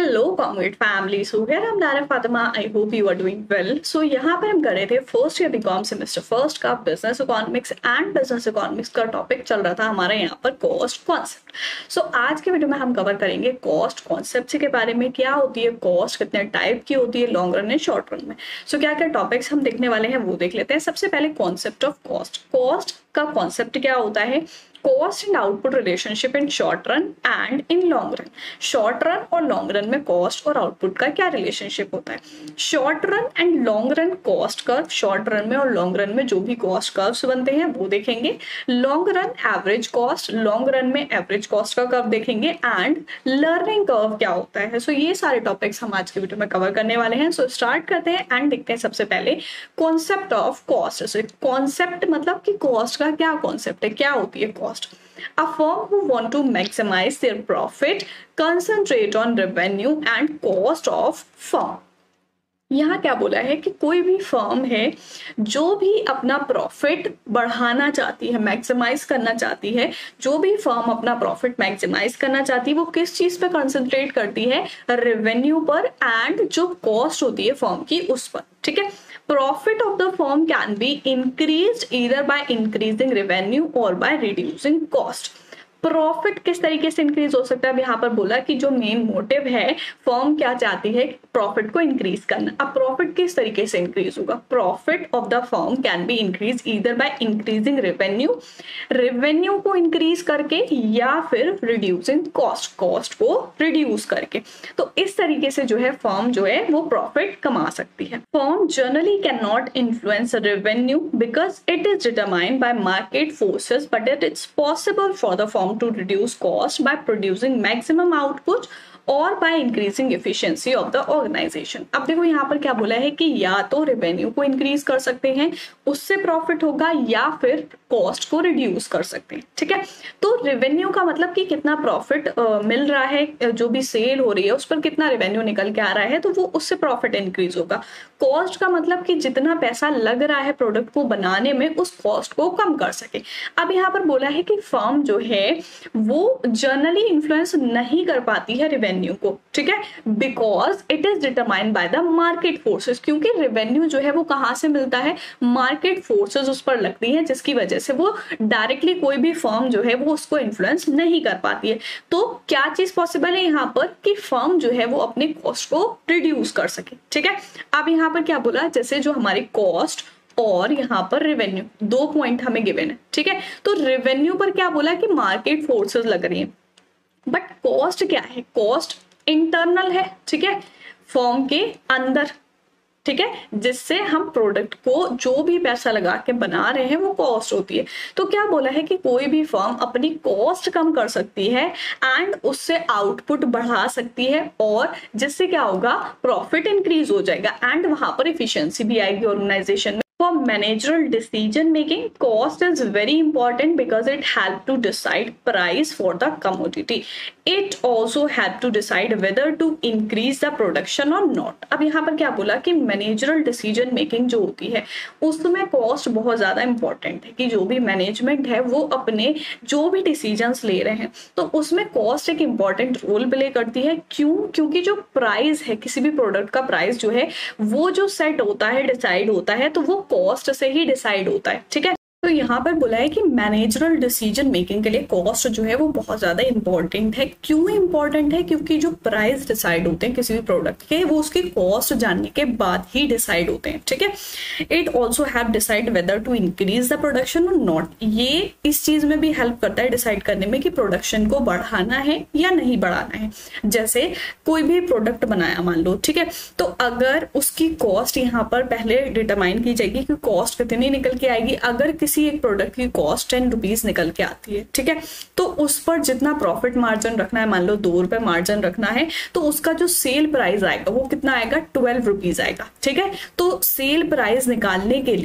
Hello comrade family, so here I am Nara Fatima. I hope you are doing well. So यहाँ पर हम कर रहे थे first year BCom semester first का business economics and business economics का टॉपिक चल रहा था हमारा यहाँ पर कॉस्ट कॉन्सेप्ट। सो आज के वीडियो में हम कवर करेंगे कॉस्ट कॉन्सेप्ट के बारे में, क्या होती है कॉस्ट, कितने टाइप की होती है long run and short run में। सो क्या क्या टॉपिक्स हम देखने वाले हैं वो देख लेते हैं। सबसे पहले कॉन्सेप्ट ऑफ कॉस्ट। कॉस्ट का कॉन्सेप्ट क्या होता है? Cost and output relationship in short run and in long run. Short run और लॉन्ग रन में कॉस्ट और आउटपुट का क्या रिलेशनशिप होता है? Short run and long run cost curve. Short run में और लॉन्ग रन में जो भी कॉस्ट कर्व्स बनते हैं वो देखेंगे। Long run average cost, long run में एवरेज कॉस्ट का कर्व देखेंगे एंड लर्निंग कर्व क्या होता है। सो ये सारे टॉपिक्स हम आज के वीडियो में कवर करने वाले हैं। सो स्टार्ट करते हैं एंड देखते हैं सबसे पहले कॉन्सेप्ट ऑफ कॉस्ट। कॉन्सेप्ट मतलब कि कॉस्ट का क्या कॉन्सेप्ट है, क्या होती है cost. A firm who want to maximize their profit concentrate on revenue and cost of firm। यहाँ क्या बोला है कि कोई भी फर्म है जो भी अपना प्रॉफिट बढ़ाना चाहती है, मैक्सिमाइज करना चाहती है, जो भी फर्म अपना प्रॉफिट मैक्सिमाइज करना चाहती है वो किस चीज पे कंसंट्रेट करती है? रेवेन्यू पर एंड जो कॉस्ट होती है फर्म की उस पर। ठीक है, profit of the firm can be increased either by increasing revenue और बाय रिड्यूसिंग कॉस्ट। प्रॉफिट किस तरीके से इंक्रीज हो सकता है? अब यहाँ पर बोला कि जो मेन मोटिव है, फर्म क्या चाहती है? प्रॉफिट को इंक्रीज करना। अब प्रॉफिट किस तरीके से इंक्रीज होगा? Profit of the firm can be increase either by increasing revenue, revenue को इंक्रीज करके, या फिर रिड्यूसिंग कॉस्ट, कॉस्ट को रिड्यूस करके। तो इस तरीके से जो है फर्म जो है वो प्रॉफिट कमा सकती है। Firm generally can not influence revenue because it is determined by market forces, but it is possible for the firm to reduce cost by producing maximum output और by increasing efficiency of the organization. अब देखो यहाँ पर क्या बोला है कि या तो रेवेन्यू को इंक्रीज कर सकते हैं, उससे प्रॉफिट होगा, या फिर कॉस्ट को रिड्यूस कर सकते हैं। ठीक है, तो रेवेन्यू का मतलब कि कितना प्रॉफिट मिल रहा है, जो भी सेल हो रही है उस पर कितना रेवेन्यू निकल के आ रहा है तो वो उससे प्रॉफिट इंक्रीज होगा। कॉस्ट का मतलब कि जितना पैसा लग रहा है प्रोडक्ट को बनाने में उस कॉस्ट को कम कर सके। अब यहाँ पर बोला है कि फर्म जो है वो जनरली इन्फ्लुएंस नहीं कर पाती है रेवेन्यू को। ठीक है, because it is determined by the market forces, क्योंकि रेवेन्यू जो है वो कहाँ से मिलता है? मार्केट फोर्सेस उस पर लगती है, जिसकी वजह से वो डायरेक्टली कोई भी फर्म जो है वो उसको इन्फ्लुएंस नहीं कर पाती है। तो क्या चीज पॉसिबल है यहाँ पर कि फर्म जो है वो अपने कॉस्ट को रिड्यूस कर सके। ठीक है, अब यहाँ पर क्या बोला, जैसे जो हमारी कॉस्ट और यहाँ पर रेवेन्यू, दो पॉइंट हमें गिवन है। ठीक है, तो रेवेन्यू पर क्या बोला कि मार्केट फोर्सेस लग रही है, बट कॉस्ट क्या है? कॉस्ट इंटरनल है। ठीक है, फर्म के अंदर। ठीक है, जिससे हम प्रोडक्ट को जो भी पैसा लगा के बना रहे हैं वो कॉस्ट होती है। तो क्या बोला है कि कोई भी फर्म अपनी कॉस्ट कम कर सकती है एंड उससे आउटपुट बढ़ा सकती है, और जिससे क्या होगा? प्रॉफिट इंक्रीज हो जाएगा एंड वहां पर एफिशिएंसी भी आएगी ऑर्गेनाइजेशन में। For managerial decision making, cost is very important because it helps to decide price for the commodity. It also helps to decide whether to increase the production or not. अब यहाँ पर क्या बोला कि managerial decision making जो होती है उसमें cost बहुत ज्यादा important है, कि जो भी मैनेजमेंट है वो अपने जो भी डिसीजंस ले रहे हैं तो उसमें cost एक important रोल प्ले करती है। क्यों? क्योंकि जो प्राइस है, किसी भी प्रोडक्ट का प्राइस जो है वो जो सेट होता है, डिसाइड होता है, तो वो कॉस्ट से ही डिसाइड होता है। ठीक है, तो यहाँ पर बोला है कि मैनेजरल डिसीजन मेकिंग के लिए कॉस्ट जो है वो बहुत ज्यादा इंपॉर्टेंट है। क्यों इंपॉर्टेंट है? क्योंकि जो प्राइस डिसाइड होते हैं किसी भी प्रोडक्ट के वो उसकी कॉस्ट जानने के बाद ही डिसाइड होते हैं। ठीक है, it also have decide whether to increase the production और नॉट। ये इस चीज में भी हेल्प करता है डिसाइड करने में कि प्रोडक्शन को बढ़ाना है या नहीं बढ़ाना है। जैसे कोई भी प्रोडक्ट बनाया मान लो, ठीक है, तो अगर उसकी कॉस्ट यहाँ पर पहले डिटरमाइन की जाएगी कि कॉस्ट कितनी निकल के आएगी। अगर किसी एक प्रोडक्ट की कॉस्ट 10 रुपीज निकल के आती है, ठीक है, तो उस पर जितना प्रॉफिट मार्जिन रखना है, मान लो 2 रुपए मार्जिन रखना है, तो उसका जो सेल प्राइस आएगा वो कितना आएगा? 12 रुपीज आएगा। ठीक है, तो सेल प्राइस निकालने के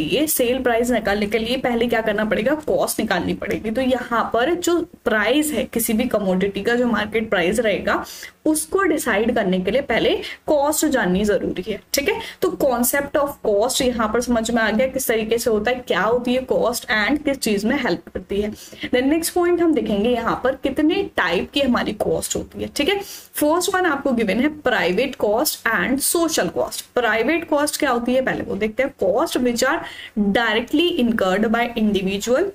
लिए पहले क्या करना पड़ेगा? कॉस्ट निकालनी पड़ेगी। तो यहाँ पर जो प्राइस है किसी भी कमोडिटी का, जो मार्केट प्राइस रहेगा, उसको डिसाइड करने के लिए पहले कॉस्ट जाननी जरूरी है। ठीक है, तो कॉन्सेप्ट ऑफ कॉस्ट यहाँ पर समझ में आ गया किस तरीके से होता है, क्या होती है कॉस्ट, कॉस्ट एंड किस चीज में हेल्प करती है। देन नेक्स्ट पॉइंट हम देखेंगे यहाँ पर कितने टाइप की हमारी कॉस्ट होती है। ठीक है, फर्स्ट वन आपको गिवन है private cost and social cost. Private cost क्या होती है पहले वो देखते हैं। Cost which are directly incurred by individual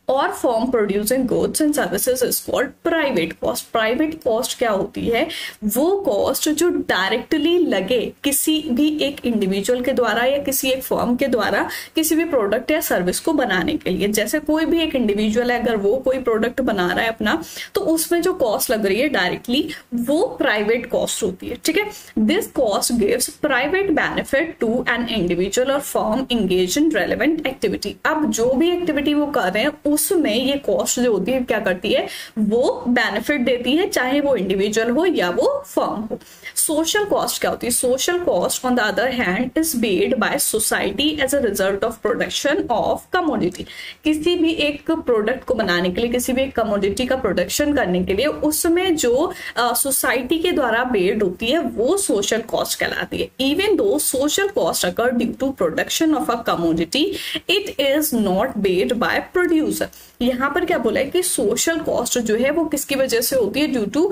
और firm producing goods and services is called private cost. Private cost क्या होती है, वो कॉस्ट जो डायरेक्टली लगे किसी भी एक इंडिविजुअल के द्वारा या किसी एक फॉर्म के द्वारा किसी भी प्रोडक्ट या सर्विस को बनाने के लिए। जैसे कोई भी एक इंडिविजुअल है, अगर वो कोई प्रोडक्ट बना रहा है अपना, तो उसमें जो कॉस्ट लग रही है डायरेक्टली, वो प्राइवेट कॉस्ट होती है। ठीक है, this cost gives private benefit to an individual और firm engage in relevant activity. अब जो भी एक्टिविटी वो कर रहे हैं उसमें ये कॉस्ट जो होती है क्या करती है, वो बेनिफिट देती है, चाहे वो इंडिविजुअल हो या वो फर्म हो। सोशल कॉस्ट क्या होती है, social cost on the other hand is paid by society as a result of production of commodity. किसी भी एक प्रोडक्ट को बनाने के लिए, किसी भी एक कमोडिटी का प्रोडक्शन करने के लिए उसमें जो सोसाइटी के द्वारा पेड होती है वो सोशल कॉस्ट कहलाती है। Even though social cost occur due to production of a commodity, it is not paid by producer. यहाँ पर क्या बोला है कि सोशल कॉस्ट जो है वो किसकी वजह से होती है, ड्यू टू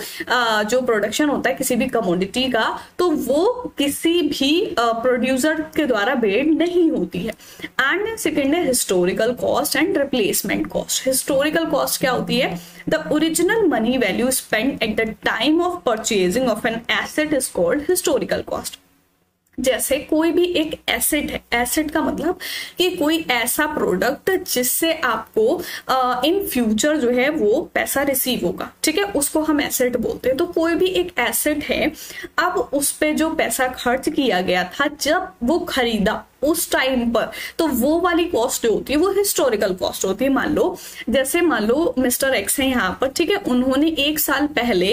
जो प्रोडक्शन होता है किसी भी कमोडिटी का, तो वो किसी भी प्रोड्यूसर के द्वारा बेड नहीं होती है। एंड सेकेंड है historical cost and replacement cost. Historical cost क्या होती है, the original money value spend at the time of purchasing of an asset is called historical cost. जैसे कोई भी एक एसेट है, एसेट का मतलब कि कोई ऐसा प्रोडक्ट जिससे आपको इन फ्यूचर जो है वो पैसा रिसीव होगा। ठीक है, उसको हम एसेट बोलते हैं। तो कोई भी एक एसेट है, अब उस पे जो पैसा खर्च किया गया था जब वो खरीदा उस टाइम पर, तो वो वाली कॉस्ट जो होती है वो हिस्टोरिकल कॉस्ट होती है। मान लो मिस्टर एक्स है यहाँ पर, ठीक है, उन्होंने 1 साल पहले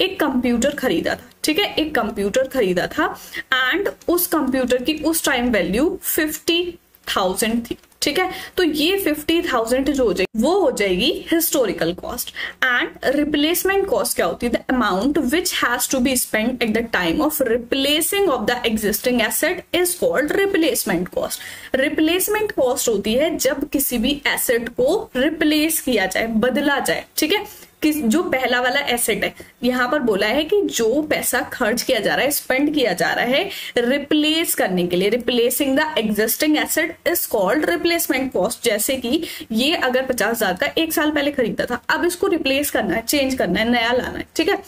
एक कंप्यूटर खरीदा था। ठीक है, एक कंप्यूटर खरीदा था एंड उस कंप्यूटर की उस टाइम वैल्यू 50,000 थी। ठीक है, तो ये 50,000 जो हो जाएगी वो हो जाएगी historical cost. And replacement cost क्या होती है, the amount which has to be spend at the time of replacing of the existing asset is called replacement cost. Replacement cost होती है जब किसी भी एसेट को रिप्लेस किया जाए, बदला जाए। ठीक है, कि जो पहला वाला एसेट है, यहाँ पर बोला है कि जो पैसा खर्च किया जा रहा है, स्पेंड किया जा रहा है रिप्लेस करने के लिए, replacing the existing asset is called replacement cost. जैसे कि ये अगर 50,000 का 1 साल पहले खरीदा था, अब इसको रिप्लेस करना है, चेंज करना है, नया लाना है। ठीक है,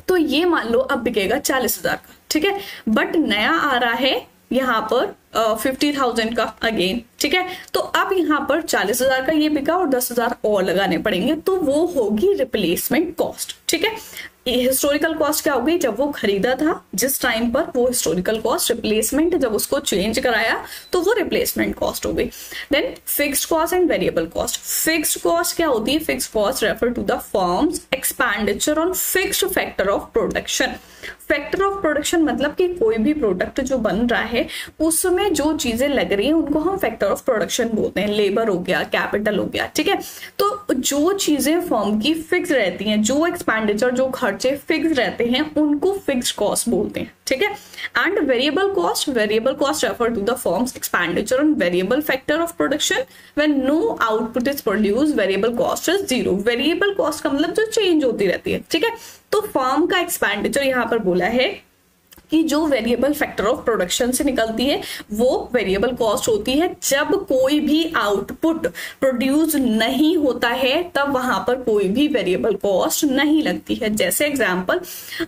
तो ये मान लो अब बिकेगा 40,000 का। ठीक है, बट नया आ रहा है यहाँ पर 50,000 का अगेन। ठीक है, तो अब यहाँ पर 40,000 का ये बिका और 10,000 और लगाने पड़ेंगे, तो वो होगी रिप्लेसमेंट कॉस्ट। ठीक है, हिस्टोरिकल कॉस्ट क्या होगी, जब वो खरीदा था जिस टाइम पर, वो हिस्टोरिकल कॉस्ट। रिप्लेसमेंट जब उसको चेंज कराया तो वो रिप्लेसमेंट कॉस्ट हो गई। Then fixed cost and variable cost. Fixed cost क्या होती है, fixed cost refer to the firms expenditure on fixed factor of production. Factor of production मतलब कि कोई भी प्रोडक्ट जो बन रहा है उसमें जो चीजें लग रही हैं उनको हम फैक्टर ऑफ प्रोडक्शन बोलते हैं। लेबर हो गया, कैपिटल हो गया। ठीक है, तो जो चीजें फर्म की फिक्स रहती हैं, जो एक्सपेंडिचर, जो खर्चे फिक्स रहते हैं, उनको फिक्स्ड कॉस्ट बोलते हैं। ठीक है, and variable cost refer to the firms expenditure on variable factor of production when no output is produced, variable cost is 0। Variable cost का मतलब जो चेंज होती रहती है। ठीक है, तो फर्म का एक्सपेंडिचर यहाँ पर बोला है कि जो वेरिएबल फैक्टर ऑफ प्रोडक्शन से निकलती है वो वेरिएबल कॉस्ट होती है। जब कोई भी आउटपुट प्रोड्यूस नहीं होता है तब वहां पर कोई भी वेरिएबल कॉस्ट नहीं लगती है। जैसे एग्जांपल,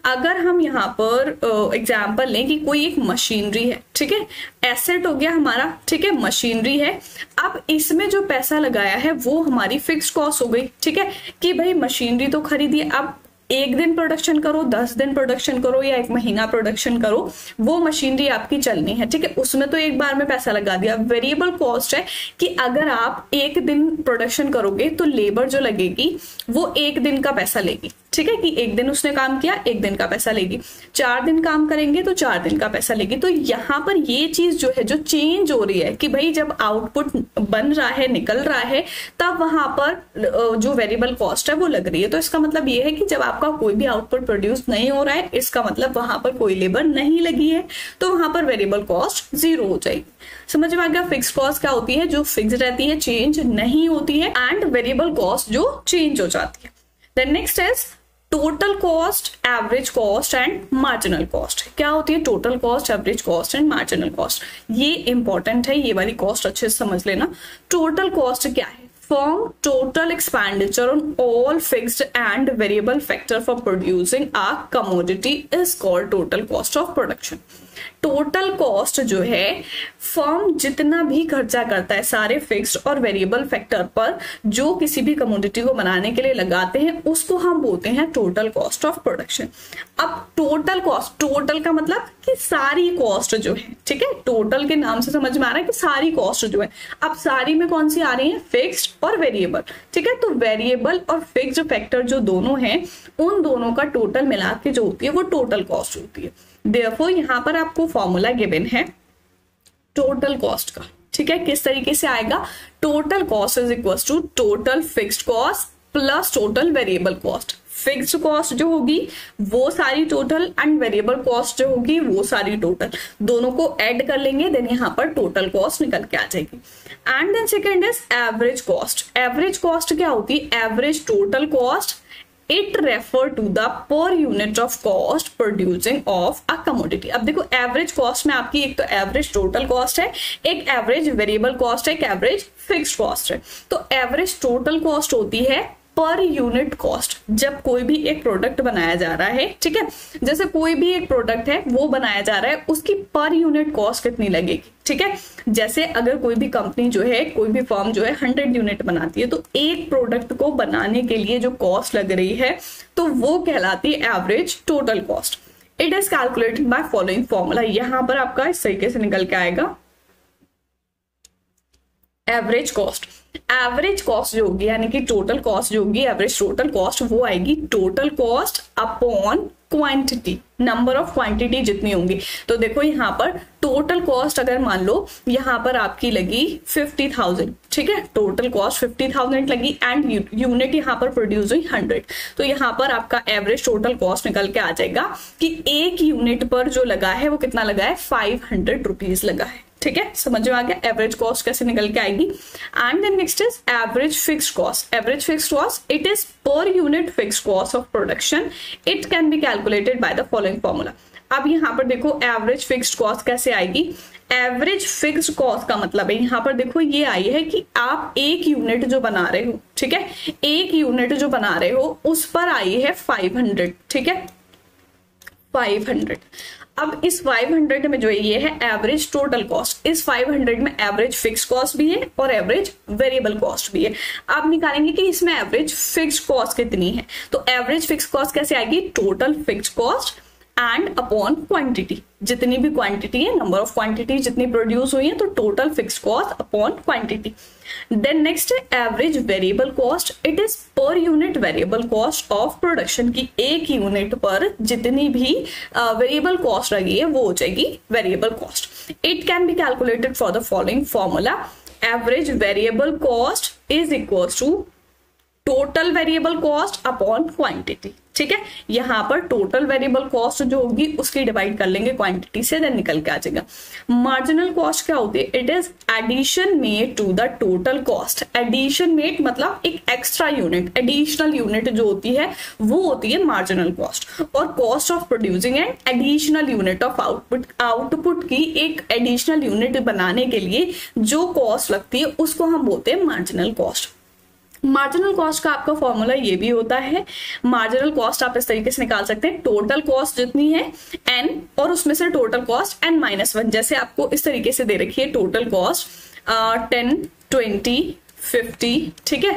अगर हम यहाँ पर एग्जांपल लें कि कोई एक मशीनरी है। ठीक है, एसेट हो गया हमारा। ठीक है, मशीनरी है। अब इसमें जो पैसा लगाया है वो हमारी फिक्स्ड कॉस्ट हो गई। ठीक है, कि भाई मशीनरी तो खरीदी, अब 1 दिन प्रोडक्शन करो, 10 दिन प्रोडक्शन करो या 1 महीना प्रोडक्शन करो, वो मशीनरी आपकी चलनी है। ठीक है, उसमें तो एक बार में पैसा लगा दिया। वेरिएबल कॉस्ट है कि अगर आप 1 दिन प्रोडक्शन करोगे तो लेबर जो लगेगी वो 1 दिन का पैसा लेगी। ठीक है, कि एक दिन उसने काम किया, एक दिन का पैसा लेगी, 4 दिन काम करेंगे तो 4 दिन का पैसा लेगी। तो यहाँ पर ये चीज जो है जो चेंज हो रही है कि भाई जब आउटपुट बन रहा है, निकल रहा है, तब वहां पर जो वेरिएबल कॉस्ट है वो लग रही है। तो इसका मतलब ये है कि जब आपका कोई भी आउटपुट प्रोड्यूस नहीं हो रहा है, इसका मतलब वहां पर कोई लेबर नहीं लगी है, तो वहां पर वेरिएबल कॉस्ट 0 हो जाएगी। समझ में आ गया? फिक्स कॉस्ट क्या होती है? जो फिक्स रहती है, चेंज नहीं होती है, एंड वेरिएबल कॉस्ट जो चेंज हो जाती है। Then next is total cost, average cost and marginal cost. क्या होती है total cost, average cost and marginal cost? ये इंपॉर्टेंट है, ये वाली कॉस्ट अच्छे से समझ लेना। टोटल कॉस्ट क्या है? Firm total expenditure on all fixed and variable factor for producing a commodity is called total cost of production. Total cost जो है फर्म जितना भी खर्चा करता है सारे फिक्स्ड और वेरिएबल फैक्टर पर जो किसी भी कमोडिटी को बनाने के लिए लगाते हैं, उसको हम बोलते हैं टोटल कॉस्ट ऑफ प्रोडक्शन। अब टोटल कॉस्ट, टोटल का मतलब कि सारी कॉस्ट जो है, ठीक है, टोटल के नाम से समझ में आ रहा है कि सारी कॉस्ट जो है। अब सारी में कौन सी आ रही है? फिक्स्ड और वेरिएबल, ठीक है। तो वेरिएबल और फिक्स्ड फैक्टर जो दोनों हैं, उन दोनों का टोटल मिला के जो होती है वो टोटल कॉस्ट होती है। Therefore, यहाँ पर आपको फॉर्मूला गिवन है टोटल कॉस्ट का, ठीक है। किस तरीके से आएगा? Total cost is equal to total fixed cost plus total variable cost. Fixed cost जो होगी वो सारी टोटल, एंड वेरिएबल कॉस्ट जो होगी वो सारी टोटल, दोनों को ऐड कर लेंगे, देन यहाँ पर टोटल कॉस्ट निकल के आ जाएगी। And then second is average cost. Average cost क्या होती है? Average total cost, it refer to the per unit of cost producing of a commodity. अब देखो एवरेज कॉस्ट में आपकी एक तो एवरेज टोटल कॉस्ट है, एक एवरेज वेरिएबल कॉस्ट है, एक एवरेज फिक्स्ड कॉस्ट है। तो एवरेज टोटल कॉस्ट होती है पर यूनिट कॉस्ट, जब कोई भी एक प्रोडक्ट बनाया जा रहा है, ठीक है, जैसे कोई भी एक प्रोडक्ट है वो बनाया जा रहा है, उसकी पर यूनिट कॉस्ट कितनी लगेगी, ठीक है। जैसे अगर कोई भी कंपनी जो है, कोई भी फर्म जो है 100 यूनिट बनाती है, तो एक प्रोडक्ट को बनाने के लिए जो कॉस्ट लग रही है तो वो कहलाती है average total cost. It is calculated by following formula. यहां पर आपका इस तरीके से निकल के आएगा एवरेज कॉस्ट। एवरेज कॉस्ट जो होगी यानी कि टोटल कॉस्ट जो होगी, एवरेज टोटल कॉस्ट, वो आएगी total cost upon quantity, number of quantity जितनी होंगी। तो देखो यहाँ पर टोटल कॉस्ट अगर मान लो यहाँ पर आपकी लगी 50,000, ठीक है, टोटल कॉस्ट 50,000 लगी, एंड यूनिट यहाँ पर प्रोड्यूस हुई 100, तो यहाँ पर आपका एवरेज टोटल कॉस्ट निकल के आ जाएगा कि एक यूनिट पर जो लगा है वो कितना लगा है? 500 रुपीज लगा है, ठीक है। समझ में आ गया एवरेज कॉस्ट कैसे निकल के आएगी। And then next is average fixed cost. Average fixed cost, it is per unit fixed cost of production, it can be calculated by the following formula. अब यहाँ पर देखो एवरेज फिक्स्ड कॉस्ट कैसे आएगी? एवरेज फिक्स्ड कॉस्ट का मतलब है यहाँ पर देखो ये आई है कि आप एक यूनिट जो बना रहे हो, ठीक है, एक यूनिट जो बना रहे हो उस पर आई है 500, ठीक है, 500। अब इस 500 में जो है ये है एवरेज टोटल कॉस्ट। इस 500 में एवरेज फिक्स कॉस्ट भी है और एवरेज वेरिएबल कॉस्ट भी है। अब निकालेंगे कि इसमें एवरेज फिक्स कॉस्ट कितनी है। तो एवरेज फिक्स कॉस्ट कैसे आएगी? Total fix cost and upon quantity, जितनी भी क्वांटिटी है, नंबर ऑफ क्वांटिटी जितनी प्रोड्यूस हुई है, तो total fix cost upon quantity. Then next है average variable cost. It is per unit variable cost of production की एक यूनिट पर जितनी भी वेरिएबल कॉस्ट लगी है वो हो जाएगी variable cost. It can be calculated for the following formula. Average variable cost is equal to total variable cost upon quantity, ठीक है। यहां पर टोटल वेरिएबल कॉस्ट जो होगी उसकी डिवाइड कर लेंगे क्वांटिटी से, देन निकल के आ जाएगा। मार्जिनल कॉस्ट क्या होती है? It is addition made to the total cost. Addition made मतलब एक एक्स्ट्रा यूनिट, एडिशनल यूनिट जो होती है वो होती है मार्जिनल कॉस्ट। और cost of producing an additional unit of output, output की एक एडिशनल यूनिट बनाने के लिए जो कॉस्ट लगती है उसको हम बोलते हैं मार्जिनल कॉस्ट। मार्जिनल कॉस्ट का आपका फॉर्मूला ये भी होता है। मार्जिनल कॉस्ट आप इस तरीके से निकाल सकते हैं, टोटल कॉस्ट जितनी है n और उसमें से टोटल कॉस्ट n-1। जैसे आपको इस तरीके से दे रखी है टोटल कॉस्ट 10, 20, 50, ठीक है,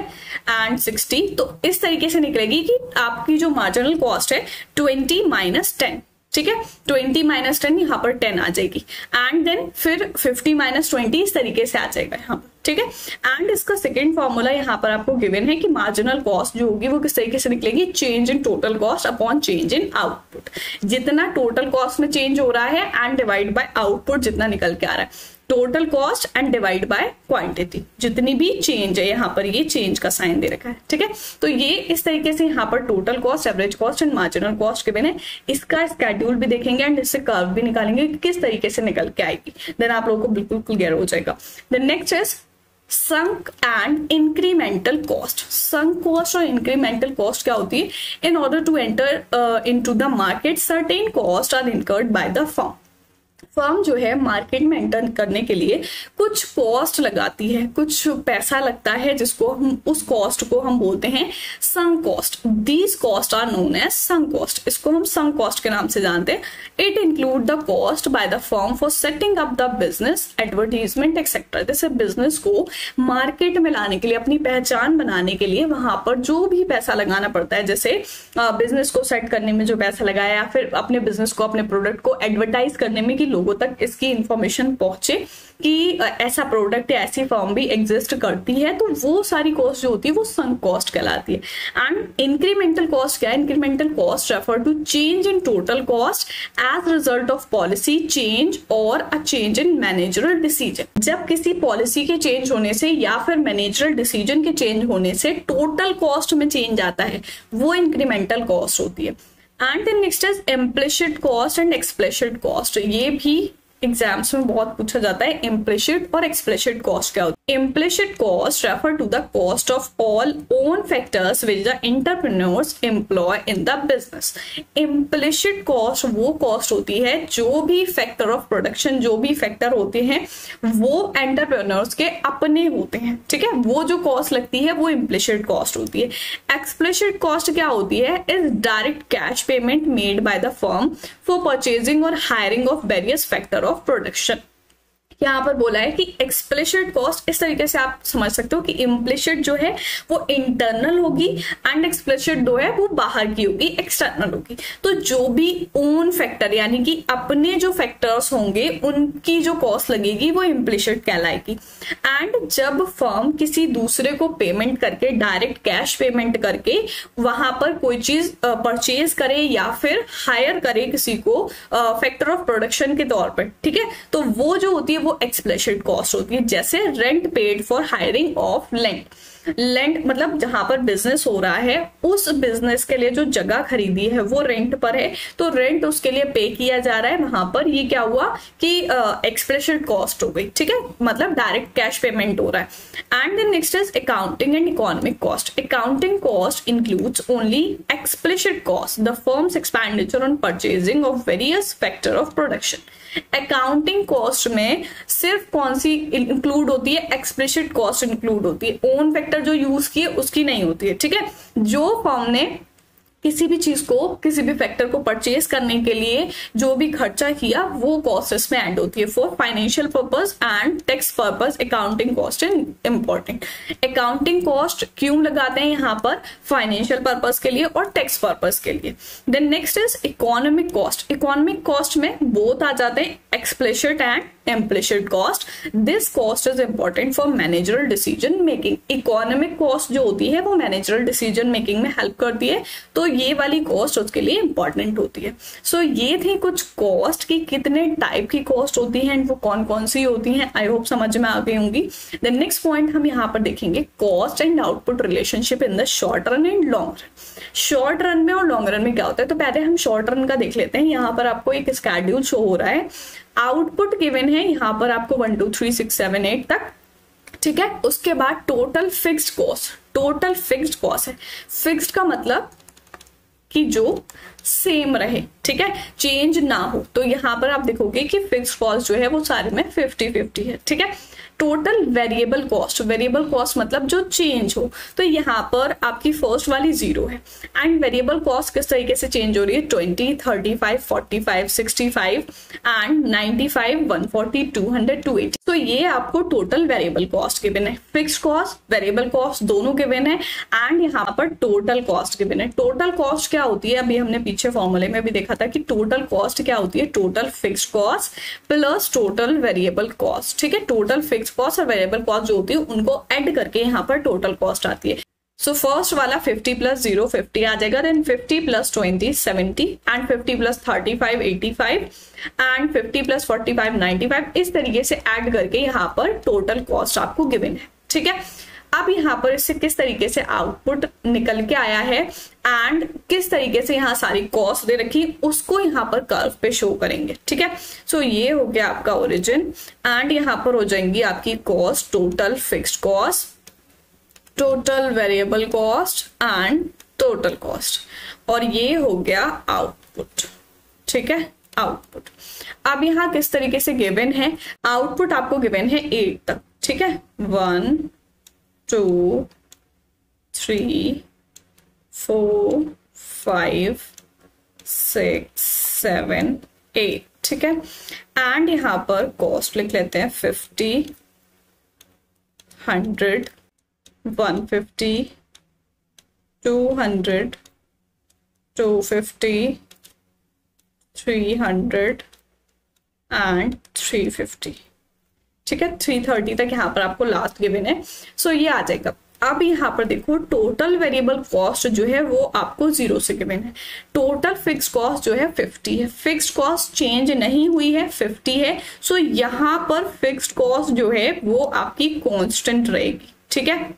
एंड 60। तो इस तरीके से निकलेगी कि आपकी जो मार्जिनल कॉस्ट है 20 - 10, ठीक है, 20 - 10 यहाँ पर 10 आ जाएगी, एंड देन फिर 50 - 20 इस तरीके से आ जाएगा यहाँ पर। ठीक है। एंड इसका सेकंड फॉर्मूला यहाँ पर आपको गिवन है कि मार्जिनल कॉस्ट जो होगी वो किस तरीके से निकलेगी, change in total cost upon change in output. जितना टोटल कॉस्ट में चेंज हो रहा है एंड डिवाइड बाय आउटपुट जितना निकल के आ रहा है, total cost and divide by quantity, जितनी भी चेंज है यहाँ पर ये चेंज का साइन दे रखा है, ठीक है। तो ये इस तरीके से यहाँ पर total cost, average cost and marginal cost के बिना इसका स्केड्यूल भी देखेंगे एंड इससे कर्व भी निकालेंगे कि किस तरीके से निकल के आएगी, देन आप लोगों को बिल्कुल क्लियर हो जाएगा। Then next is sunk and incremental cost. Sunk cost और इंक्रीमेंटल कॉस्ट क्या होती है, in order to enter into the market certain cost are incurred by the firm. Firm जो है मार्केट में एंटर करने के लिए कुछ कॉस्ट लगाती है, कुछ पैसा लगता है, जिसको हम उस कॉस्ट को हम बोलते हैं sunk cost. These cost are known as sunk cost, इसको हम संक कॉस्ट के नाम से जानते हैं। It include the cost by the firm for setting up the business, advertisement etcetera. जैसे बिजनेस को मार्केट में लाने के लिए, अपनी पहचान बनाने के लिए वहां पर जो भी पैसा लगाना पड़ता है, जैसे बिजनेस को सेट करने में जो पैसा लगाया, या फिर अपने बिजनेस को, अपने प्रोडक्ट को एडवर्टाइज करने में कि लोगों तक इसकी इंफॉर्मेशन पहुंचे कि ऐसा प्रोडक्ट या ऐसी फर्म भी एग्जिस्ट करती है, तो वो सारी कॉस्ट जो होती है वो संक कॉस्ट कहलाती है। एंड इंक्रीमेंटल कॉस्ट क्या है, incremental cost refer to change in total cost as result of policy change और a change in managerial decision. जब किसी पॉलिसी के चेंज होने से या फिर मैनेजरल डिसीजन के चेंज होने से टोटल कॉस्ट में चेंज आता है, वो इंक्रीमेंटल कॉस्ट होती है। And then next is implicit cost and explicit cost. ये भी एग्जाम्स में बहुत पूछा जाता है, इम्प्लिसिट और एक्सप्लिसिट कॉस्ट क्या होती है। Implicit cost refer to the cost of all own factors which the entrepreneurs employ in the business. Implicit cost वो कॉस्ट होती है जो भी फैक्टर ऑफ प्रोडक्शन, जो भी फैक्टर होते हैं वो एंटरप्रेन्योर्स के अपने होते हैं, ठीक है। वो जो कॉस्ट लगती है वो इम्प्लिसिट कॉस्ट होती है। एक्सप्लिसिट कॉस्ट क्या होती है, is direct cash payment made by the firm for purchasing और hiring of various factor of production. यहाँ पर बोला है कि एक्सप्लिसिट कॉस्ट इस तरीके से आप समझ सकते हो कि इम्प्लिसिट जो है वो इंटरनल होगी एंड एक्सप्लिसिट जो है वो बाहर की होगी, एक्सटर्नल होगी। तो जो भी ओन फैक्टर यानी कि अपने जो फैक्टर्स होंगे उनकी जो कॉस्ट लगेगी वो इम्प्लिसिट कहलाएगी। एंड जब फर्म किसी दूसरे को पेमेंट करके, डायरेक्ट कैश पेमेंट करके वहां पर कोई चीज परचेज करे या फिर हायर करे किसी को फैक्टर ऑफ प्रोडक्शन के तौर पर, ठीक है, तो वो जो होती है एक्सप्लिसिट कॉस्ट होती है। जैसे rent paid for hiring of land. Land मतलब जहां पर बिजनेस हो रहा है, उस बिजनेस के लिए जो जगह खरीदी है वो रेंट पर है, तो रेंट उसके लिए पे किया जा रहा है, वहां पर ये क्या हुआ कि एक्सप्लिसिट कॉस्ट हो गई, ठीक है, मतलब डायरेक्ट कैश पेमेंट हो रहा है। And then next is accounting and economic cost. Accounting cost includes only explicit cost, the firms expenditure on purchasing of various factor of production. Accounting cost में सिर्फ कौन सी इंक्लूड होती है, एक्सप्लिसिट कॉस्ट इंक्लूड होती है, ओन फैक्टर जो use किए उसकी नहीं होती है, ठीक है। जो फर्म ने किसी भी चीज को, किसी भी फैक्टर को परचेज करने के लिए जो भी खर्चा किया वो कॉस्ट इसमें ऐड होती है। For financial purpose and tax purpose accounting cost is important. Accounting cost क्यों लगाते हैं यहाँ पर, फाइनेंशियल पर्पस के लिए और टैक्स पर्पस के लिए। Then next is economic cost. Economic cost में बोथ आ जाते हैं, explicit and implicit cost. This cost is important for managerial decision making. Economic cost जो होती है वो मैनेजरल डिसीजन मेकिंग में हेल्प करती है, तो ये वाली कॉस्ट उसके लिए इंपॉर्टेंट होती है। सो ये थी कुछ कॉस्ट की, कितने टाइप की कॉस्ट होती हैं एंड वो कौन कौन सी होती हैं, आई होप समझ में आ गई होंगी। देन नेक्स्ट पॉइंट हम यहाँ पर देखेंगे cost and output relationship in the short run and long run. Short run में और लॉन्ग रन में क्या होता है, तो पहले हम शॉर्ट रन का देख लेते हैं। यहाँ पर आपको एक स्केड्यूल शो हो रहा है, आउटपुट गिवन है यहाँ पर आपको 1 2 3 6 7 8 तक, ठीक है। उसके बाद total fixed cost, total fixed cost है, फिक्स्ड का मतलब कि जो सेम रहे, ठीक है, चेंज ना हो। तो यहाँ पर आप देखोगे कि फिक्स्ड कॉस्ट जो है वो सारे में 50-50 है, ठीक है। Total variable cost, variable cost मतलब जो चेंज हो, तो यहाँ पर आपकी फर्स्ट वाली 0 है। एंड वेरिएबल कॉस्ट किस तरीके से चेंज हो रही है, 20, 35, 45, 65 एंड 95, 140, 200, 280। तो ये आपको टोटल वेरिएबल कॉस्ट गिवन है, फिक्स्ड कॉस्ट वेरिएबल कॉस्ट दोनों गिवन है, एंड यहाँ पर टोटल कॉस्ट गिवन है। टोटल कॉस्ट क्या होती है, अभी हमने पीछे फॉर्मूले में भी देखा था कि टोटल कॉस्ट क्या होती है, total fixed cost plus total variable cost. ठीक है, टोटल फिक्स्ड कॉस्ट और वेरिएबल कॉस्ट जो होती है उनको ऐड करके यहाँ पर टोटल कॉस्ट आती है। सो फर्स्ट वाला 50 प्लस 0 50 आ जाएगा, then 50 plus 20 70 and 50 plus 35 85 and 50 plus 45 95। इस तरीके से ऐड करके यहाँ पर टोटल कॉस्ट आपको गिवन है। ठीक है, अब यहाँ पर इससे किस तरीके से आउटपुट निकल के आया है एंड किस तरीके से यहाँ सारी कॉस्ट दे रखी उसको यहाँ पर कर्व पे शो करेंगे। ठीक है, सो ये हो गया आपका ओरिजिन एंड यहाँ पर हो जाएंगी आपकी cost, total fixed cost, total variable cost and total cost, और ये हो गया आउटपुट। ठीक है, आउटपुट। अब यहाँ किस तरीके से गिवन है, आउटपुट आपको गिवन है 8 तक। ठीक है, 1 2 3 4 5 6 7 8। ठीक है, एंड यहाँ पर कॉस्ट लिख लेते हैं 50 100 150 200 250 300 एंड 350। ठीक है, 330 तक यहाँ पर आपको लास्ट गिवन है। सो ये आ जाएगा। अब यहाँ पर देखो टोटल वेरिएबल कॉस्ट जो है वो आपको 0 से गिवन है, टोटल फिक्स कॉस्ट जो है 50 है, फिक्स्ड कॉस्ट चेंज नहीं हुई है 50 है। सो यहाँ पर फिक्स्ड कॉस्ट जो है वो आपकी कांस्टेंट रहेगी। ठीक है,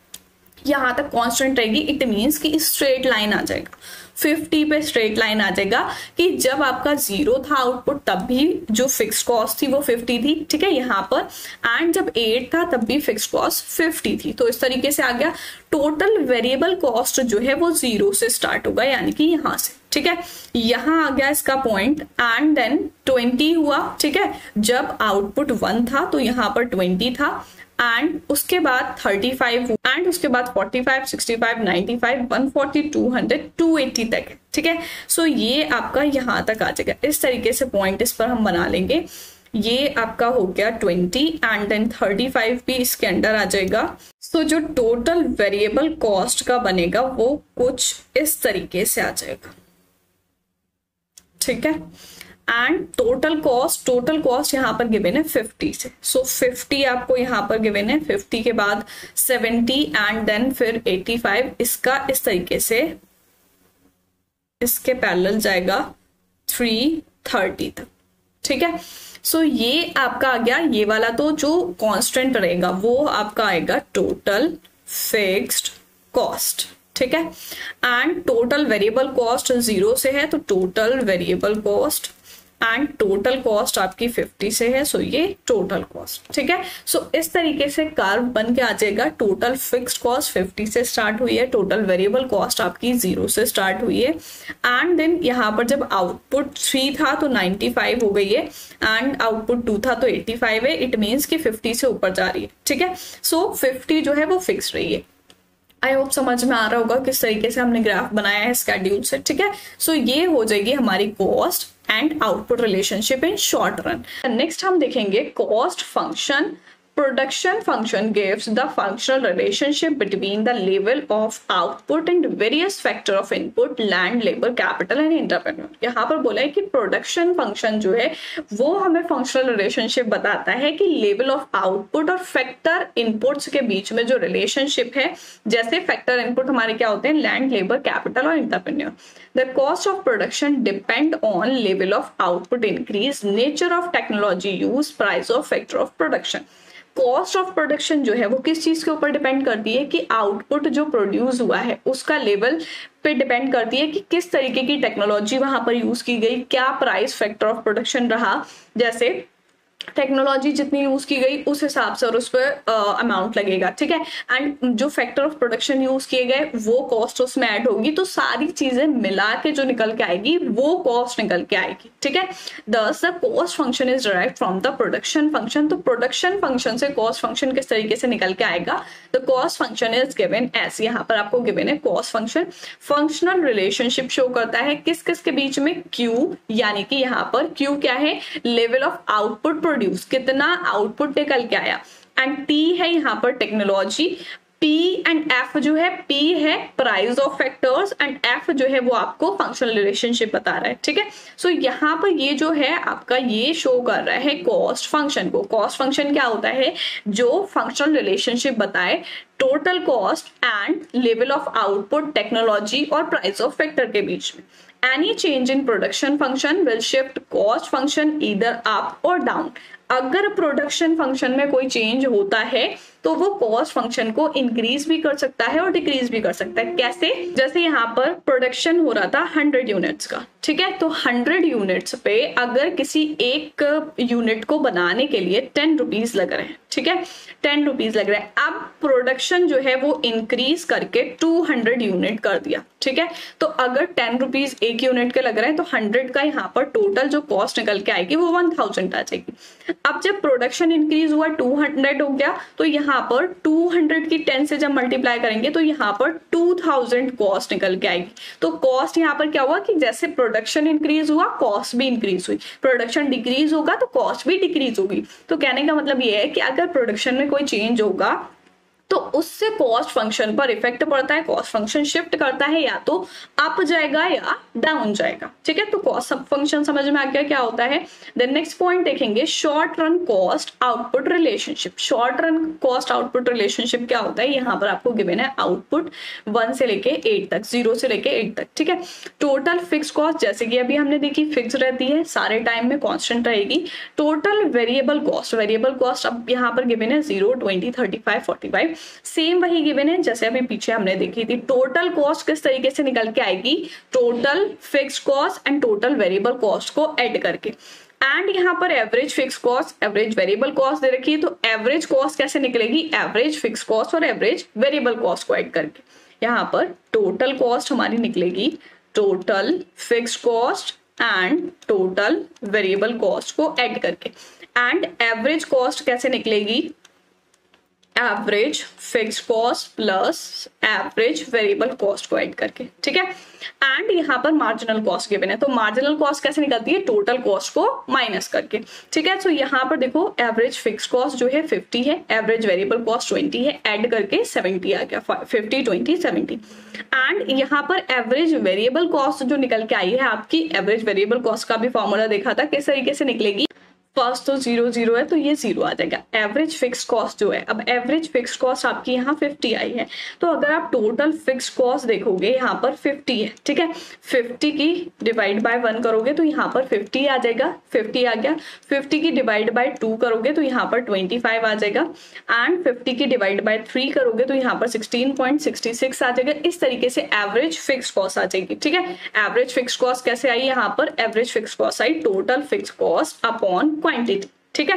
यहाँ तक कांस्टेंट रहेगी, इट मीन्स कि स्ट्रेट लाइन आ जाएगा, 50 पे स्ट्रेट लाइन आ जाएगा कि जब आपका 0 था आउटपुट तब भी जो फिक्स कॉस्ट थी वो 50 थी। ठीक है, यहाँ पर एंड जब 8 था तब भी फिक्स कॉस्ट 50 थी। तो इस तरीके से आ गया। टोटल वेरिएबल कॉस्ट जो है वो 0 से स्टार्ट होगा, यानी कि यहाँ से। ठीक है, यहाँ आ गया इसका पॉइंट एंड देन 20 हुआ। ठीक है, जब आउटपुट 1 था तो यहाँ पर 20 था एंड उसके बाद 35 एंड उसके बाद 45 65 95 140 200 280 तक है। ठीक है, सो ये आपका यहाँ तक आ जाएगा। इस तरीके से पॉइंट इस पर हम बना लेंगे। ये आपका हो गया 20 एंड देन 35 भी इसके अंडर आ जाएगा। सो जो टोटल वेरिएबल कॉस्ट का बनेगा वो कुछ इस तरीके से आ जाएगा। ठीक है, एंड टोटल कॉस्ट यहाँ पर गिवन है 50 से। सो 50 आपको यहाँ पर गिवन है, 50 के बाद 70 एंड देन फिर 85। इसका इस तरीके से इसके पैरेलल जाएगा 330 तक। ठीक है, सो ये आपका आ गया। ये वाला तो जो कांस्टेंट रहेगा वो आपका आएगा टोटल फिक्स्ड कॉस्ट। ठीक है, एंड टोटल वेरिएबल कॉस्ट 0 से है तो total variable cost and total cost आपकी 50 से है। सो ये टोटल कॉस्ट। ठीक है, सो इस तरीके से कर्व बन के आ जाएगा। टोटल फिक्स्ड कॉस्ट 50 से स्टार्ट हुई है, टोटल वेरिएबल कॉस्ट आपकी 0 से स्टार्ट हुई है एंड देन यहाँ पर जब आउटपुट 3 था तो 95 हो गई है एंड आउटपुट 2 था तो 85 है। इट मीन्स कि 50 से ऊपर जा रही है। ठीक है, सो 50 जो है वो फिक्स रही है। आई होप समझ में आ रहा होगा किस तरीके से हमने ग्राफ बनाया है स्केड्यूल से। ठीक है, सो ये हो जाएगी हमारी cost and output relationship in short run. Next हम देखेंगे cost function. Production function gives the functional relationship between the level of output and various factor of input, land, labor, capital and entrepreneur। यहाँ पर बोला है कि production function जो है वो हमें फंक्शनल रिलेशनशिप बताता है कि लेवल ऑफ आउटपुट और फैक्टर इनपुट्स के बीच में जो रिलेशनशिप है, जैसे फैक्टर इनपुट हमारे क्या होते हैं, लैंड, लेबर, कैपिटल और entrepreneur. The cost of production depend on level of output increase, nature of technology use, price of factor of production। Cost of production जो है वो किस चीज के ऊपर डिपेंड करती है कि आउटपुट जो प्रोड्यूस हुआ है उसका लेवल पे डिपेंड करती है कि किस तरीके की टेक्नोलॉजी वहां पर यूज की गई, क्या प्राइस फैक्टर ऑफ प्रोडक्शन रहा। जैसे टेक्नोलॉजी जितनी यूज की गई उस हिसाब से और उस पर अमाउंट लगेगा। ठीक है, एंड जो फैक्टर ऑफ प्रोडक्शन यूज किए गए वो कॉस्ट उसमें ऐड होगी। तो सारी चीजें मिला के जो निकल के आएगी वो कॉस्ट निकल के आएगी। ठीक है। This the cost function is derived from the production function. तो प्रोडक्शन फंक्शन से कॉस्ट फंक्शन किस तरीके से निकल के आएगा? The cost function is given as, यहाँ पर आपको गिवन है cost function. Functional relationship show करता है किस किस के बीच में? क्यू, यानी कि यहाँ पर क्यू क्या है? लेवल ऑफ आउटपुट प्रोड्यूस, कितना आउटपुट निकल के आया। एंड टी है यहाँ पर टेक्नोलॉजी। P एंड F जो है, P है price of factors and F जो है वो आपको फंक्शनल रिलेशनशिप बता रहा है, ठीक है। सो यहाँ पर ये जो है आपका ये शो कर रहा है कॉस्ट फंक्शन को। कॉस्ट फंक्शन क्या होता है? जो फंक्शनल रिलेशनशिप बताए total cost and level of output, technology और प्राइस ऑफ फैक्टर के बीच में। Any change in production function will shift cost function either up or down। अगर प्रोडक्शन फंक्शन में कोई चेंज होता है तो वो कॉस्ट फंक्शन को इंक्रीज भी कर सकता है और डिक्रीज भी कर सकता है। कैसे? जैसे यहाँ पर प्रोडक्शन हो रहा था 100 यूनिट्स का, ठीक है। तो 100 यूनिट्स पे अगर किसी एक यूनिट को बनाने के लिए 10 रुपीज लग रहे हैं, ठीक है, 10 रुपीज लग रहा है। अब प्रोडक्शन जो है वो इंक्रीज करके 200 यूनिट कर दिया, ठीक है। तो अगर 10 रुपीज एक यूनिट के लग रहे हैं तो 100 का यहाँ पर टोटल जो कॉस्ट निकल के आएगी वो 1000 आ जाएगी। अब जब प्रोडक्शन इंक्रीज हुआ 200 हो गया, तो यहाँ पर 200 की 10 से जब मल्टीप्लाई करेंगे तो यहाँ पर 2000 कॉस्ट निकल के आएगी। तो कॉस्ट यहाँ पर क्या हुआ कि जैसे प्रोडक्शन इंक्रीज हुआ कॉस्ट भी इंक्रीज हुई, प्रोडक्शन डिक्रीज होगा तो कॉस्ट भी डिक्रीज होगी। तो कहने का मतलब ये है कि अगर प्रोडक्शन में कोई चेंज होगा तो उससे कॉस्ट फंक्शन पर इफेक्ट पड़ता है, कॉस्ट फंक्शन शिफ्ट करता है, या तो अप जाएगा या डाउन जाएगा, ठीक है। तो कॉस्ट फंक्शन समझ में आ गया क्या होता है। देन नेक्स्ट पॉइंट देखेंगे short run cost output relationship. Short run cost output relationship क्या होता है? यहाँ पर आपको गिवन है आउटपुट 1 से लेके 8 तक, 0 से लेके 8 तक, ठीक है। टोटल फिक्स कॉस्ट जैसे कि अभी हमने देखी फिक्स रहती है, सारे टाइम में कॉन्स्टेंट रहेगी। Total variable cost, variable cost अब यहाँ पर गिवन है 0, 20, 35, 45, सेम वही गिवन है जैसे अभी पीछे हमने देखी थी। टोटल कॉस्ट किस तरीके से निकल के आएगी? Total fix cost and total variable cost को ऐड करके। एंड यहाँ पर average fix cost, average variable cost दे रखी है, तो एवरेज कॉस्ट कैसे निकलेगी? एवरेज फिक्स कॉस्ट और एवरेज वेरिएबल कॉस्ट को ऐड करके। यहाँ पर टोटल कॉस्ट हमारी निकलेगी total fix cost and total variable cost को ऐड करके। एंड एवरेज कॉस्ट कैसे निकलेगी? Average fix cost plus average variable cost को ऐड करके, ठीक है। एंड यहाँ पर मार्जिनल कॉस्ट गिवन है, तो मार्जिनल कॉस्ट कैसे निकलती है? टोटल कॉस्ट को माइनस करके, ठीक है। तो यहाँ पर देखो एवरेज फिक्स कॉस्ट जो है 50 है, एवरेज वेरिएबल कॉस्ट 20 है, ऐड करके 70 आ गया, 50, 20, 70। एंड यहाँ पर एवरेज वेरिएबल कॉस्ट जो निकल के आई है आपकी, एवरेज वेरिएबल कॉस्ट का भी फॉर्मूला देखा था किस तरीके से निकलेगी। फर्स्ट तो 0, 0 है तो ये 0 आ जाएगा। एवरेज फिक्स कॉस्ट जो है, अब एवरेज फिक्स कॉस्ट आपकी यहाँ 50 आई है, तो अगर आप टोटल फिक्स कॉस्ट देखोगे यहाँ पर 50 है, ठीक है। 50 की डिवाइड बाय 1 करोगे तो यहाँ पर 50 आ जाएगा, 50 आ गया। 50 की डिवाइड बाय 2 करोगे तो यहाँ पर 25 आ जाएगा। एंड 50 की डिवाइड बाय 3 करोगे तो यहाँ पर 16.66 आ जाएगा। इस तरीके से एवरेज फिक्स कॉस्ट आ जाएगी, ठीक है। एवरेज फिक्स कॉस्ट कैसे आई? यहाँ पर एवरेज फिक्स कॉस्ट आई total fix cost upon quantity, ठीक है।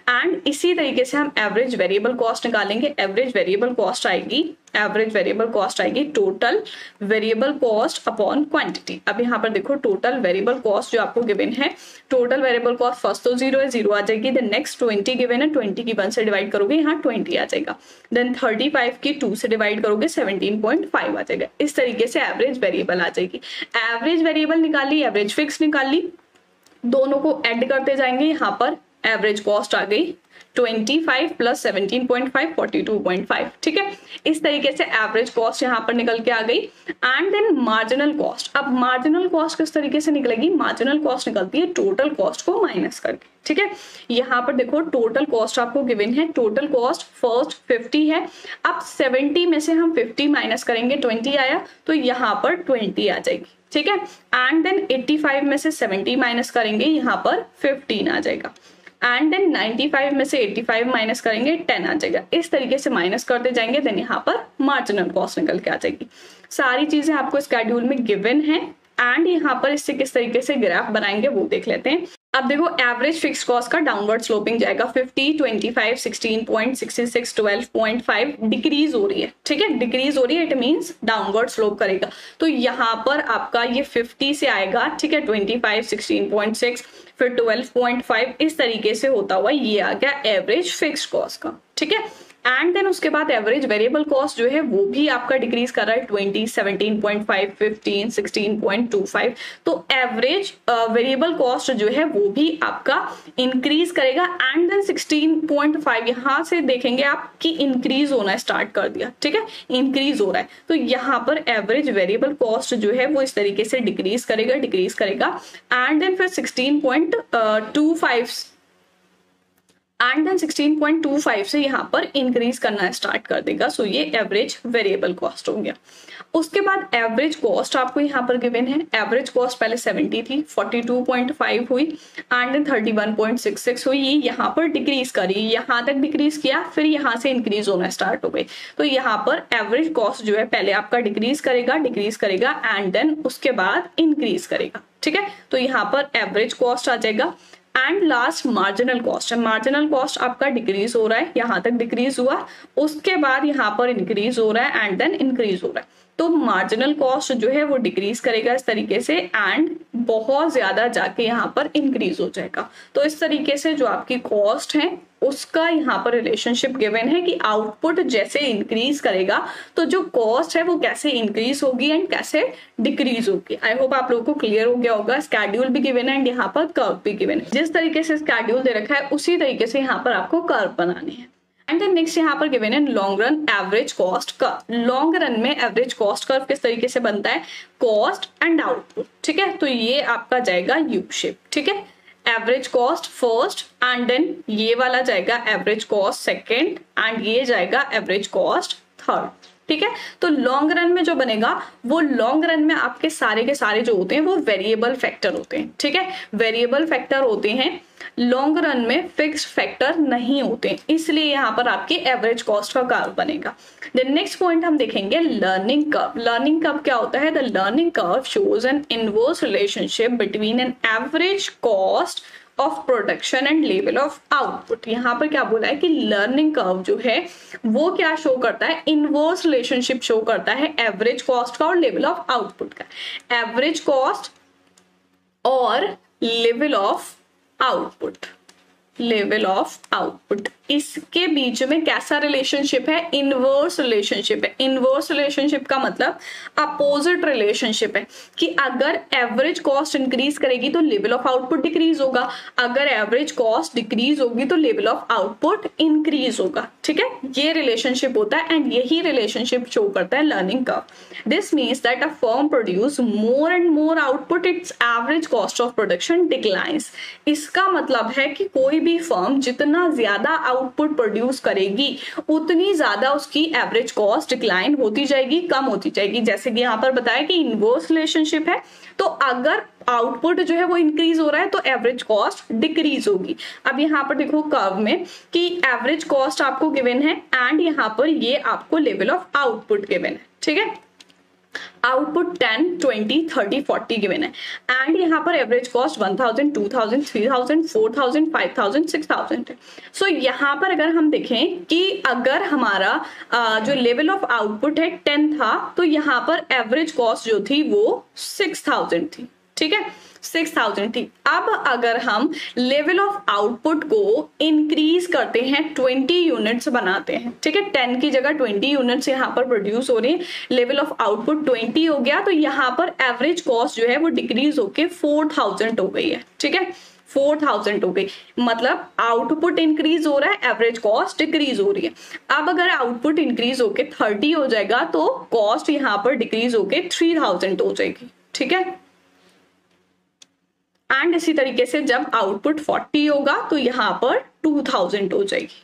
एंड इसी तरीके से हम एवरेज वेरिएबल कॉस्ट निकालेंगे। एवरेज वेरिएबल कॉस्ट आएगी, एवरेज वेरिएबल कॉस्ट आएगी total variable cost upon quantity. अब यहाँ पर देखो टोटल वेरिएबल कॉस्ट जो आपको गिवन है, टोटल वेरिएबल कॉस्ट फर्स्ट तो 0 है, 0 आ जाएगी। देन नेक्स्ट 20 गिवन है, 20 की 1 से डिवाइड करोगे यहाँ 20 आ जाएगा। देन 35 की 2 से डिवाइड करोगे 17.5 आ जाएगा। इस तरीके से एवरेज वेरिएबल आ जाएगी। एवरेज वेरिएबल निकाली, एवरेज फिक्स निकाली, दोनों को ऐड करते जाएंगे। यहाँ पर एवरेज कॉस्ट आ गई 25 प्लस 17.5, 42.5, ठीक है। इस तरीके से एवरेज कॉस्ट यहाँ पर निकल के आ गई। एंड देन मार्जिनल कॉस्ट, अब मार्जिनल कॉस्ट किस तरीके से निकलेगी? मार्जिनल कॉस्ट निकलती है टोटल कॉस्ट को माइनस करके, ठीक है। यहाँ पर देखो टोटल कॉस्ट आपको गिवन है, टोटल कॉस्ट फर्स्ट 50 है। अब 70 में से हम 50 माइनस करेंगे, 20 आया, तो यहाँ पर 20 आ जाएगी, ठीक है। एंड देन 85 में से 70 माइनस करेंगे, यहाँ पर 15 आ जाएगा। एंड देन 95 में से 85 माइनस करेंगे, 10 आ जाएगा। इस तरीके से माइनस करते जाएंगे, देन यहाँ पर मार्जिनल कॉस्ट निकल के आ जाएगी। सारी चीजें आपको स्केड्यूल में गिवन है, एंड यहाँ पर इससे किस तरीके से ग्राफ बनाएंगे वो देख लेते हैं। अब देखो एवरेज फिक्स कॉस्ट का डाउनवर्ड स्लोपिंग जाएगा 50, 25, 16.66, 12.5 डिक्रीज हो रही है, ठीक है, डिक्रीज हो रही है, इट मींस डाउनवर्ड स्लोप करेगा। तो यहाँ पर आपका ये 50 से आएगा, ठीक है, 25, 16.6, फिर 12.5, इस तरीके से होता हुआ ये आ गया एवरेज फिक्स कॉस्ट का, ठीक है। एंड देन उसके बाद एवरेज वेरिएबल कॉस्ट जो है वो भी आपका डिक्रीज कर रहा है 20, 17.5, 15, 16.25। तो एवरेज वेरिएबल कॉस्ट जो है वो भी आपका इंक्रीज करेगा। एंड देन 16.5 यहाँ से देखेंगे आप कि इंक्रीज होना स्टार्ट कर दिया, ठीक है, इंक्रीज हो रहा है। तो यहाँ पर एवरेज वेरिएबल कॉस्ट जो है वो इस तरीके से डिक्रीज करेगा। एंड देन फिर 16.25 एंड देन 16.25 से यहाँ पर इंक्रीज करना स्टार्ट कर देगा। सो ये एवरेज वेरिएबल कॉस्ट हो गया। उसके बाद एवरेज कॉस्ट आपको यहाँ पर गिवन है। एवरेज कॉस्ट पहले 70 थी, 42.5 हुई एंड देन 31.66 हुई, ये यहाँ पर डिक्रीज करी, यहाँ तक डिक्रीज किया, फिर यहाँ से इंक्रीज होना स्टार्ट हो गई। तो यहाँ पर एवरेज कॉस्ट जो है पहले आपका डिक्रीज करेगा एंड देन उसके बाद इंक्रीज करेगा, ठीक है। तो यहाँ पर एवरेज कॉस्ट आ जाएगा। एंड लास्ट मार्जिनल कॉस्ट है। मार्जिनल कॉस्ट आपका डिक्रीज हो रहा है, यहाँ तक डिक्रीज हुआ, उसके बाद यहाँ पर इंक्रीज हो रहा है एंड देन इंक्रीज हो रहा है। तो मार्जिनल कॉस्ट जो है वो डिक्रीज करेगा इस तरीके से एंड बहुत ज्यादा जाके यहाँ पर इंक्रीज हो जाएगा। तो इस तरीके से जो आपकी कॉस्ट है उसका यहाँ पर रिलेशनशिप गिवन है कि आउटपुट जैसे इंक्रीज करेगा तो जो कॉस्ट है वो कैसे इंक्रीज होगी एंड कैसे डिक्रीज होगी। आई होप आप लोगों को क्लियर हो गया होगा। स्केड्यूल भी गिवन है एंड यहाँ पर कर्व भी गिवन है। जिस तरीके से स्केड्यूल दे रखा है उसी तरीके से यहाँ पर आपको कर्व बनाने हैं। एंड देन नेक्स्ट यहाँ पर गिवन है long run average cost curve. Long run में एवरेज कॉस्ट कर्व किस तरीके से बनता है, कॉस्ट एंड आउटपुट, ठीक है। तो ये आपका जाएगा यू शेप, ठीक है। Average cost first and then ये वाला जाएगा एवरेज कॉस्ट सेकेंड एंड ये जाएगा एवरेज कॉस्ट थर्ड, ठीक है। तो लॉन्ग रन में जो बनेगा वो लॉन्ग रन में आपके सारे के सारे जो होते हैं वो वेरिएबल फैक्टर होते हैं, ठीक है। वेरिएबल फैक्टर होते हैं, लॉन्ग रन में फिक्स्ड फैक्टर नहीं होते, इसलिए यहाँ पर आपकी एवरेज कॉस्ट का कर्व बनेगा। देन नेक्स्ट पॉइंट हम देखेंगे लर्निंग कर्व। लर्निंग कर्व क्या होता है, the learning curve shows N inverse relationship between an average cost of production and level of output. यहाँ पर क्या बोला है कि लर्निंग कर्व जो है वो क्या शो करता है, इनवर्स रिलेशनशिप शो करता है एवरेज कॉस्ट का और लेवल ऑफ आउटपुट का। एवरेज कॉस्ट और level of output, level of output, इसके बीच में कैसा रिलेशनशिप है, इनवर्स रिलेशनशिप है। इनवर्स रिलेशनशिप का मतलब अपोजिट रिलेशनशिप है कि अगर एवरेज कॉस्ट इंक्रीज करेगी तो लेवल ऑफ आउटपुट डिक्रीज होगा, अगर एवरेज कॉस्ट डिक्रीज होगी तो लेवल ऑफ आउटपुट इंक्रीज होगा, ठीक है। ये रिलेशनशिप होता है एंड यही रिलेशनशिप शो करता है learning curve. This means that a firm produce more and more output, it's average cost of production declines. इसका मतलब है कि कोई भी फर्म जितना ज्यादा आउटपुट प्रोड्यूस करेगी उतनी ज्यादा उसकी एवरेज कॉस्ट डिक्लाइन होती जाएगी, कम होती जाएगी। जैसे कि यहाँ पर बताया कि इनवर्स रिलेशनशिप है, तो अगर आउटपुट जो है वो इंक्रीज हो रहा है तो एवरेज कॉस्ट डिक्रीज होगी। अब यहाँ पर देखो कर्व में कि एवरेज कॉस्ट आपको गिवन है एंड यहाँ पर ये आपको लेवल ऑफ आउटपुट गिवन है, ठीक है। आउटपुट 10, 20, 30, 40 गिवन है एंड यहाँ पर एवरेज कॉस्ट 1000, 2000, 3000, 4000, 5000, 6000 है। सो यहाँ पर अगर हम देखें कि अगर हमारा जो लेवल ऑफ आउटपुट है 10 था तो यहाँ पर एवरेज कॉस्ट जो थी वो 6000 थी, ठीक है, 6000 थी। अब अगर हम लेवल ऑफ आउटपुट को इंक्रीज करते हैं, 20 यूनिट्स बनाते हैं, ठीक है, 10 की जगह 20 यूनिट्स यहाँ पर प्रोड्यूस हो रही है, लेवल ऑफ आउटपुट 20 हो गया, तो यहाँ पर एवरेज कॉस्ट जो है वो डिक्रीज होके 4000 हो गई है, ठीक है, 4000 हो गई। मतलब आउटपुट इंक्रीज हो रहा है, एवरेज कॉस्ट डिक्रीज हो रही है। अब अगर आउटपुट इंक्रीज होके 30 हो जाएगा तो कॉस्ट यहाँ पर डिक्रीज होके 3000 हो जाएगी, ठीक है। एंड इसी तरीके से जब आउटपुट 40 होगा तो यहाँ पर 2000 हो जाएगी।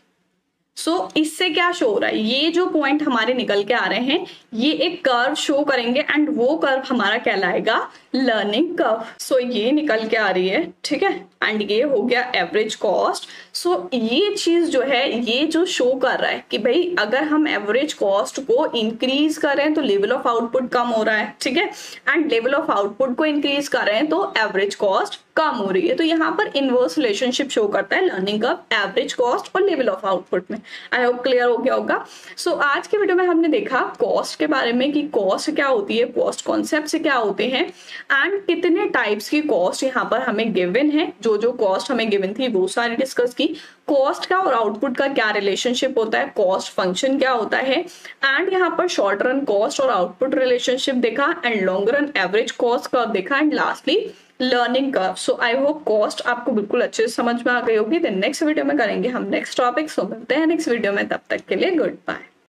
सो इससे क्या शो हो रहा है, ये जो पॉइंट हमारे निकल के आ रहे हैं ये एक कर्व शो करेंगे एंड वो कर्व हमारा कहलाएगा लर्निंग कर्व। सो ये निकल के आ रही है, ठीक है, एंड ये हो गया एवरेज कॉस्ट। सो ये चीज जो है ये जो शो कर रहा है कि भाई अगर हम एवरेज कॉस्ट को इंक्रीज करें तो लेवल ऑफ आउटपुट कम हो रहा है, ठीक है, एंड लेवल ऑफ आउटपुट को इंक्रीज करें तो एवरेज कॉस्ट कम हो रही है। तो यहाँ पर इनवर्स रिलेशनशिप शो करता है लर्निंग कर्व एवरेज कॉस्ट और लेवल ऑफ आउटपुट में। आई होप क्लियर हो गया होगा। सो आज के वीडियो में हमने देखा कॉस्ट के बारे में कि कॉस्ट क्या होती है, कॉस्ट कॉन्सेप्ट से क्या होते हैं, एंड कितने टाइप्स की कॉस्ट यहाँ पर हमें गिवन है। जो जो कॉस्ट हमें गिवन थी वो सारी डिस्कस की। कॉस्ट का और आउटपुट का क्या रिलेशनशिप होता है, कॉस्ट फंक्शन क्या होता है, एंड यहाँ पर शॉर्ट रन कॉस्ट और आउटपुट रिलेशनशिप देखा, and long run average cost curve देखा, and lastly learning curve. So I hope cost आपको बिल्कुल अच्छे से समझ में आ गई होगी। देन नेक्स्ट वीडियो में करेंगे हम नेक्स्ट टॉपिक। सो मिलते हैं नेक्स्ट वीडियो में, तब तक के लिए गुड बाय।